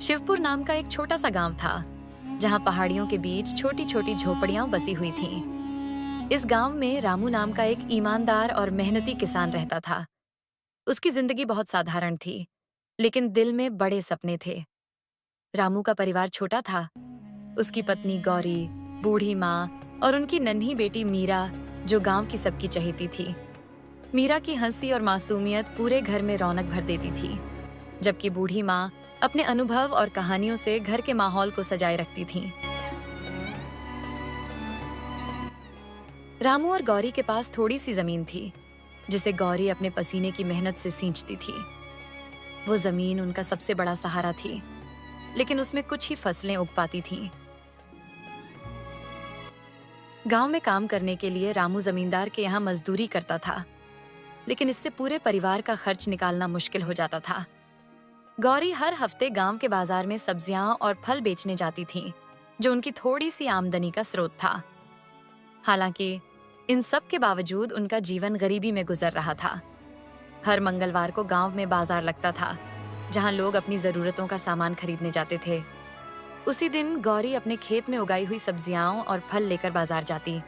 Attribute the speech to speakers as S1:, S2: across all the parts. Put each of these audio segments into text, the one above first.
S1: शिवपुर नाम का एक छोटा सा गांव था, जहां पहाड़ियों के बीच छोटी छोटी झोपड़ियां बसी हुई थीं। इस गांव में रामू नाम का एक ईमानदार और मेहनती किसान रहता था। उसकी जिंदगी बहुत साधारण थी, लेकिन दिल में बड़े सपने थे। रामू का परिवार छोटा था। उसकी पत्नी गौरी, बूढ़ी माँ और उनकी नन्ही बेटी मीरा, जो गांव की सबकी चहेती थी। मीरा की हंसी और मासूमियत पूरे घर में रौनक भर देती थी, जबकि बूढ़ी माँ अपने अनुभव और कहानियों से घर के माहौल को सजाए रखती थीं। रामू और गौरी के पास थोड़ी सी जमीन थी, जिसे गौरी अपने पसीने की मेहनत से सींचती थी। वो जमीन उनका सबसे बड़ा सहारा थी, लेकिन उसमें कुछ ही फसलें उग पाती थीं। गांव में काम करने के लिए रामू जमींदार के यहाँ मजदूरी करता था, लेकिन इससे पूरे परिवार का खर्च निकालना मुश्किल हो जाता था। गौरी हर हफ्ते गांव के बाजार में सब्जियां और फल बेचने जाती थीं, जो उनकी थोड़ी सी आमदनी का स्रोत था। हालांकि इन सब के बावजूद उनका जीवन गरीबी में गुजर रहा था। हर मंगलवार को गांव में बाजार लगता था, जहां लोग अपनी जरूरतों का सामान खरीदने जाते थे। उसी दिन गौरी अपने खेत में उगाई हुई सब्जियां और फल लेकर बाजार जाती।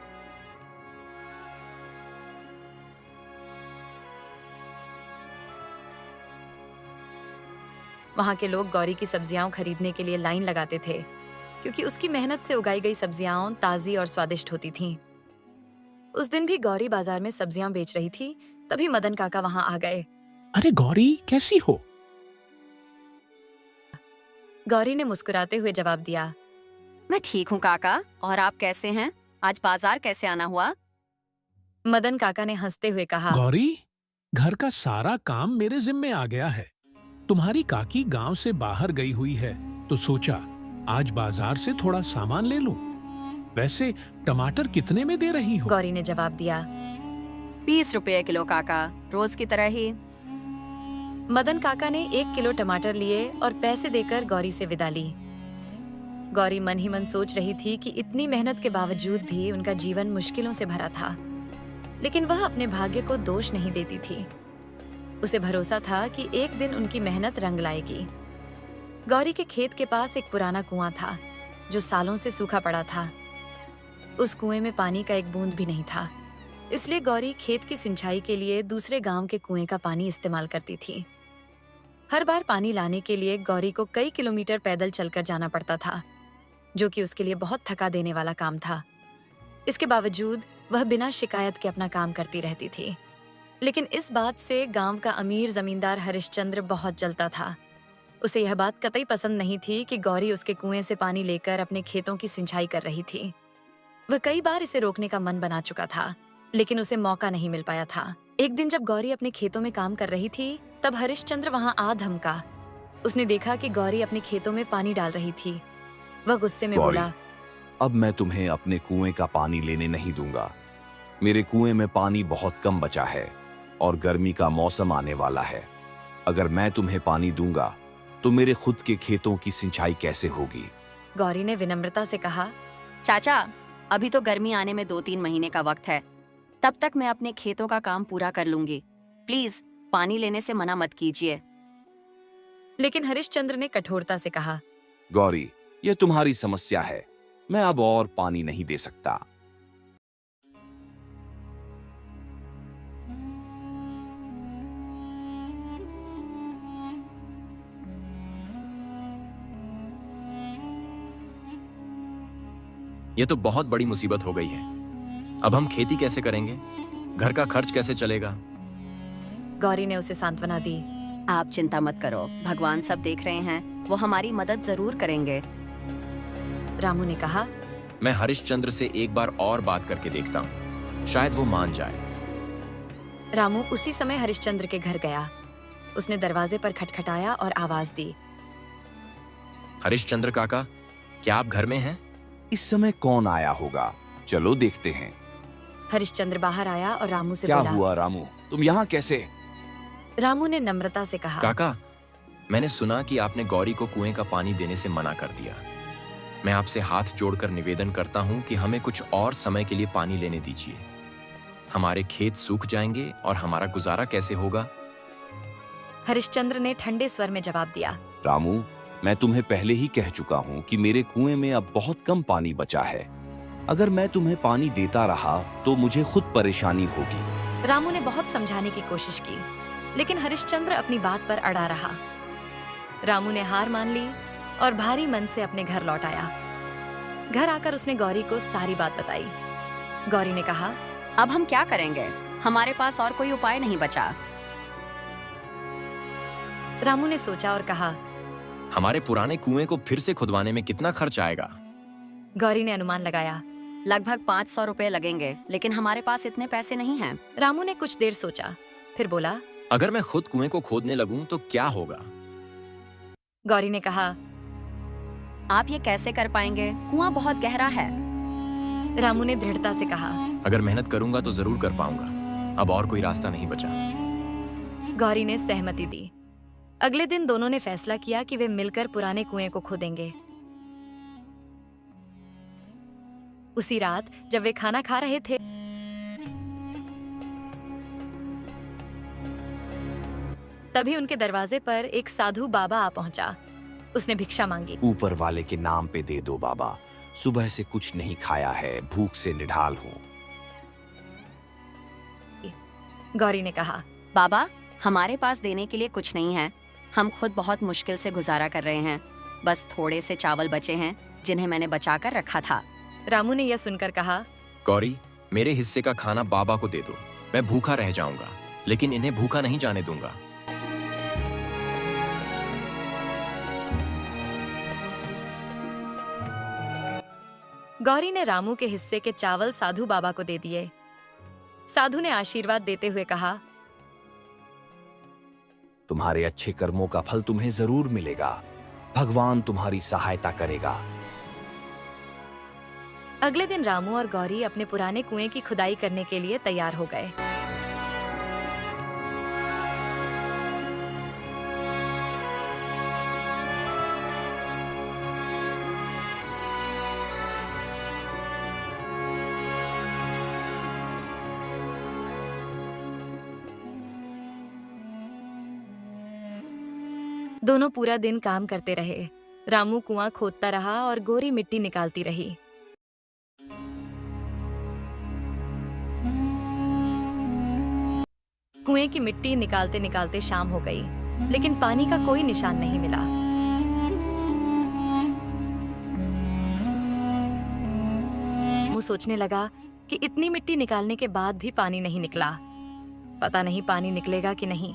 S1: वहां के लोग गौरी की सब्जियां खरीदने के लिए लाइन लगाते थे, क्योंकि उसकी मेहनत से उगाई गई सब्जियां ताजी और स्वादिष्ट होती थीं। उस दिन भी गौरी बाजार में सब्जियां बेच रही थी, तभी मदन काका वहां आ गए।
S2: अरे गौरी, कैसी हो?
S1: गौरी ने मुस्कुराते हुए जवाब दिया,
S3: मैं ठीक हूँ काका, और आप कैसे हैं? आज बाजार कैसे आना हुआ?
S1: मदन काका ने हंसते हुए कहा,
S2: गौरी, घर का सारा काम मेरे जिम्मे आ गया है। तुम्हारी काकी गांव से बाहर गई हुई है, तो सोचा आज बाजार से थोड़ा सामान ले लूं। वैसे टमाटर कितने में दे रही हो?
S1: गौरी ने जवाब दिया,
S3: 20 रुपये किलो काका, रोज की तरह ही।
S1: मदन काका ने 1 किलो टमाटर लिए और पैसे देकर गौरी से विदा ली। गौरी मन ही मन सोच रही थी कि इतनी मेहनत के बावजूद भी उनका जीवन मुश्किलों से भरा था, लेकिन वह अपने भाग्य को दोष नहीं देती थी। उसे भरोसा था कि एक दिन उनकी मेहनत रंग लाएगी। गौरी के खेत के पास एक पुराना कुआं था, जो सालों से सूखा पड़ा था। उस कुएं में पानी का एक बूंद भी नहीं था, इसलिए गौरी खेत की सिंचाई के लिए दूसरे गांव के कुएं का पानी इस्तेमाल करती थी। हर बार पानी लाने के लिए गौरी को कई किलोमीटर पैदल चलकर जाना पड़ता था, जो कि उसके लिए बहुत थका देने वाला काम था। इसके बावजूद वह बिना शिकायत के अपना काम करती रहती थी। लेकिन इस बात से गांव का अमीर जमींदार हरिश्चंद्र बहुत जलता था। उसे यह बात कतई पसंद नहीं थी कि गौरी उसके कुएं से पानी लेकर अपने खेतों की सिंचाई कर रही थी। वह कई बार इसे रोकने का मन बना चुका था, लेकिन उसे मौका नहीं मिल पाया था। एक दिन जब गौरी अपने खेतों में काम कर रही थी, तब हरिश्चंद्र वहां आ धमका। उसने देखा कि गौरी अपने खेतों में पानी डाल रही थी। वह गुस्से में बोला,
S4: अब मैं तुम्हें अपने कुएं का पानी लेने नहीं दूंगा। मेरे कुएं में पानी बहुत कम बचा है और गर्मी का मौसम आने वाला है। अगर मैं तुम्हें पानी दूंगा तो मेरे खुद के खेतों की सिंचाई कैसे होगी?
S1: गौरी ने विनम्रता से कहा,
S3: चाचा, अभी तो गर्मी आने में 2-3 महीने का वक्त है। तब तक मैं अपने खेतों का काम पूरा कर लूंगी। प्लीज पानी लेने से मना मत कीजिए।
S1: लेकिन हरिश्चंद्र ने कठोरता से कहा,
S4: गौरी, यह तुम्हारी समस्या है। मैं अब और पानी नहीं दे सकता।
S5: ये तो बहुत बड़ी मुसीबत हो गई है। अब हम खेती कैसे करेंगे? घर का खर्च कैसे चलेगा?
S1: गौरी ने उसे सांत्वना दी,
S3: आप चिंता मत करो, भगवान सब देख रहे हैं, वो हमारी मदद जरूर करेंगे।
S1: रामू ने कहा,
S5: मैं हरिश्चंद्र से एक बार और बात करके देखता हूँ, शायद वो मान जाए।
S1: रामू उसी समय हरिश्चंद्र के घर गया। उसने दरवाजे पर खटखटाया और आवाज दी,
S5: हरिश्चंद्र काका, क्या आप घर में हैं?
S4: इस समय कौन आया होगा? चलो देखते हैं।
S1: हरिश्चंद्र बाहर आया और रामू से
S4: क्या
S1: बोला,
S4: हुआ रामू, तुम यहाँ कैसे?
S1: रामू ने नम्रता से कहा,
S5: काका, मैंने सुना कि आपने गौरी को कुएं का पानी देने से मना कर दिया। मैं आपसे हाथ जोड़कर निवेदन करता हूं कि हमें कुछ और समय के लिए पानी लेने दीजिए। हमारे खेत सूख जाएंगे और हमारा गुजारा कैसे होगा?
S1: हरिश्चंद्र ने ठंडे स्वर में जवाब दिया,
S4: रामू, मैं तुम्हें पहले ही कह चुका हूं कि मेरे कुएं में अब बहुत कम पानी बचा है। अगर मैं तुम्हें पानी देता रहा तो मुझे खुद परेशानी होगी।
S1: रामू ने बहुत समझाने की कोशिश की, लेकिन हरिश्चंद्र अपनी बात पर अड़ा रहा। रामू ने हार मान ली और भारी मन से अपने घर लौट आया। घर आकर उसने गौरी को सारी बात बताई। गौरी ने कहा,
S3: अब हम क्या करेंगे? हमारे पास और कोई उपाय नहीं बचा।
S1: रामू ने सोचा और कहा,
S5: हमारे पुराने कुएं को फिर से खुदवाने में कितना खर्च आएगा?
S1: गौरी ने अनुमान लगाया।
S3: लगभग 500 रुपए लगेंगे, लेकिन हमारे पास इतने पैसे नहीं हैं।
S1: रामू ने कुछ देर सोचा, फिर बोला,
S5: अगर मैं खुद कुएं को खोदने लगूं तो क्या होगा?
S1: गौरी ने कहा,
S3: आप ये कैसे कर पाएंगे? कुआं बहुत गहरा है।
S1: रामू ने दृढ़ता से कहा।
S5: अगर मेहनत करूंगा तो जरूर कर पाऊंगा। अब और कोई रास्ता नहीं बचा।
S1: गौरी ने सहमति दी। अगले दिन दोनों ने फैसला किया कि वे मिलकर पुराने कुएं को खोदेंगे। उसी रात जब वे खाना खा रहे थे, तभी उनके दरवाजे पर एक साधु बाबा आ पहुंचा। उसने भिक्षा मांगी।
S4: ऊपर वाले के नाम पे दे दो बाबा, सुबह से कुछ नहीं खाया है, भूख से निढाल हूँ।
S1: गौरी ने कहा,
S3: बाबा, हमारे पास देने के लिए कुछ नहीं है। हम खुद बहुत मुश्किल से गुजारा कर रहे हैं। बस थोड़े से चावल बचे हैं जिन्हें मैंने बचा कर रखा था।
S1: रामू ने यह सुनकर कहा,
S5: गौरी, मेरे हिस्से का खाना बाबा को दे दो। मैं भूखा रह जाऊंगा, लेकिन इन्हें भूखा नहीं जाने दूंगा।
S1: गौरी ने रामू के हिस्से के चावल साधु बाबा को दे दिए। साधु ने आशीर्वाद देते हुए कहा,
S4: तुम्हारे अच्छे कर्मों का फल तुम्हें जरूर मिलेगा। भगवान तुम्हारी सहायता करेगा।
S1: अगले दिन रामू और गौरी अपने पुराने कुएं की खुदाई करने के लिए तैयार हो गए। दोनों पूरा दिन काम करते रहे। रामू कुआं खोदता रहा और गौरी मिट्टी निकालती रही। कुएं की मिट्टी निकालते निकालते शाम हो गई, लेकिन पानी का कोई निशान नहीं मिला। वो सोचने लगा कि इतनी मिट्टी निकालने के बाद भी पानी नहीं निकला। पता नहीं पानी निकलेगा कि नहीं।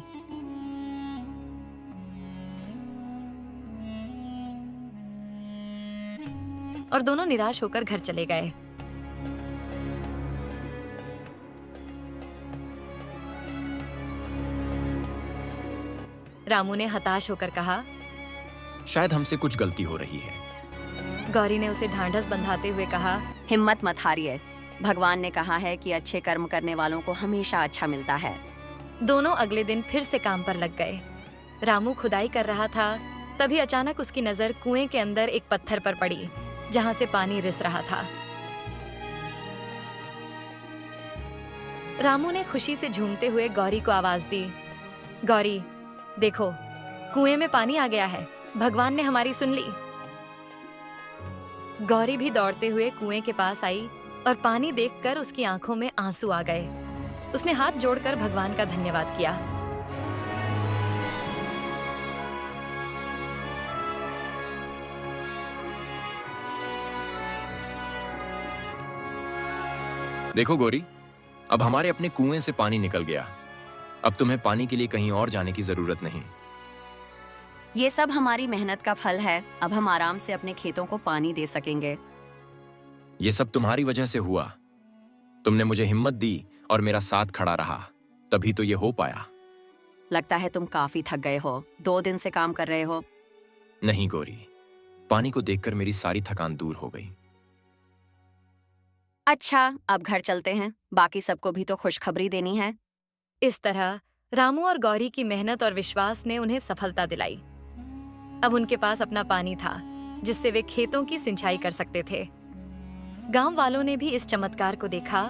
S1: और दोनों निराश होकर घर चले गए। रामू ने हताश होकर कहा,
S5: शायद हमसे कुछ गलती हो रही है।
S1: गौरी ने उसे ढांढस बंधाते हुए कहा,
S3: हिम्मत मत हारिए। भगवान ने कहा है कि अच्छे कर्म करने वालों को हमेशा अच्छा मिलता है।
S1: दोनों अगले दिन फिर से काम पर लग गए। रामू खुदाई कर रहा था, तभी अचानक उसकी नजर कुएं के अंदर एक पत्थर पर पड़ी, जहां से पानी रिस रहा था। रामू ने खुशी से झूमते हुए गौरी को आवाज दी, गौरी, देखो, कुएं में पानी आ गया है। भगवान ने हमारी सुन ली। गौरी भी दौड़ते हुए कुएं के पास आई और पानी देखकर उसकी आंखों में आंसू आ गए। उसने हाथ जोड़कर भगवान का धन्यवाद किया।
S5: देखो गौरी, अब हमारे अपने कुएं से पानी निकल गया। अब तुम्हें पानी के लिए कहीं और जाने की जरूरत नहीं।
S3: ये सब हमारी मेहनत का फल है। अब हम आराम से अपने खेतों को पानी दे सकेंगे।
S5: ये सब तुम्हारी वजह से हुआ। तुमने मुझे हिम्मत दी और मेरा साथ खड़ा रहा, तभी तो ये हो पाया।
S3: लगता है तुम काफी थक गए हो। 2 दिन से काम कर रहे हो।
S5: नहीं गौरी, पानी को देखकर मेरी सारी थकान दूर हो गई।
S3: अच्छा, अब घर चलते हैं। बाकी सबको भी तो खुशखबरी देनी है।
S1: इस तरह रामू और गौरी की मेहनत और विश्वास ने उन्हें सफलता दिलाई। अब उनके पास अपना पानी था, जिससे वे खेतों की सिंचाई कर सकते थे। गांव वालों ने भी इस चमत्कार को देखा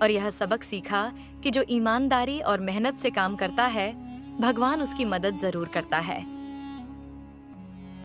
S1: और यह सबक सीखा कि जो ईमानदारी और मेहनत से काम करता है, भगवान उसकी मदद जरूर करता है।